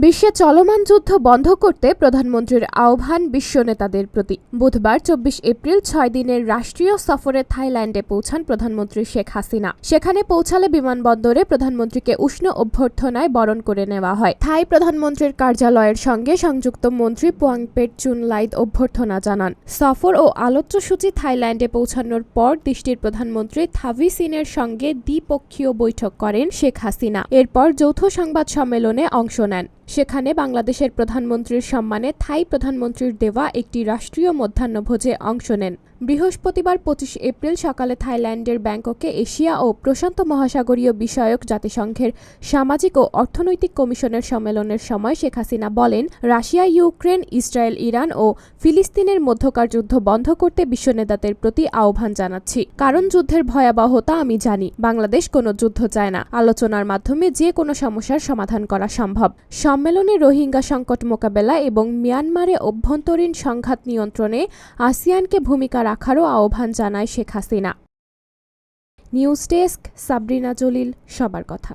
বিশ্বে চলমান যুদ্ধ বন্ধ করতে প্রধানমন্ত্রীর আহ্বান বিশ্ব নেতাদের প্রতি। বুধবার ২৪ এপ্রিল ৬ দিনের রাষ্ট্রীয় সফরে থাইল্যান্ডে পৌঁছান প্রধানমন্ত্রী শেখ হাসিনা। সেখানে পৌঁছালে বিমানবন্দরে প্রধানমন্ত্রীকে উষ্ণ অভ্যর্থনায় বরণ করে নেওয়া হয়। থাই প্রধানমন্ত্রীর কার্যালয়ের সঙ্গে সংযুক্ত মন্ত্রী পোয়াংপেট চুনলাইদ অভ্যর্থনা জানান। সফর ও আলোচ্যসূচি থাইল্যান্ডে পৌঁছানোর পর দেশটির প্রধানমন্ত্রী থাভিসিনের সঙ্গে দ্বিপক্ষীয় বৈঠক করেন শেখ হাসিনা। এরপর যৌথ সংবাদ সম্মেলনে অংশ নেন। সেখানে বাংলাদেশের প্রধানমন্ত্রীর সম্মানে থাই প্রধানমন্ত্রীর দেওয়া একটি রাষ্ট্রীয় মধ্যাহ্নভোজে অংশ নেন। বৃহস্পতিবার ২৫ এপ্রিল সকালে থাইল্যান্ডের ব্যাংককে এশিয়া ও প্রশান্ত মহাসাগরীয় বিষয়ক জাতিসংঘের সামাজিক ও অর্থনৈতিক কমিশনের সম্মেলনের সময় শেখ হাসিনা বলেন, রাশিয়া, ইউক্রেন, ইসরায়েল, ইরান ও ফিলিস্তিনের মধ্যকার যুদ্ধ বন্ধ করতে বিশ্ব নেতাদের প্রতি আহ্বান জানাচ্ছি। কারণ যুদ্ধের ভয়াবহতা আমি জানি। বাংলাদেশ কোনো যুদ্ধ চায় না। আলোচনার মাধ্যমে যে কোনো সমস্যার সমাধান করা সম্ভব। সম্মেলনে রোহিঙ্গা সংকট মোকাবেলা এবং মিয়ানমারে অভ্যন্তরীণ সংঘাত নিয়ন্ত্রণে আসিয়ানকে ভূমিকা রাখারও আহ্বান জানায় শেখ হাসিনা। নিউজ ডেস্ক, সাবরিনা জলিল, সবার কথা।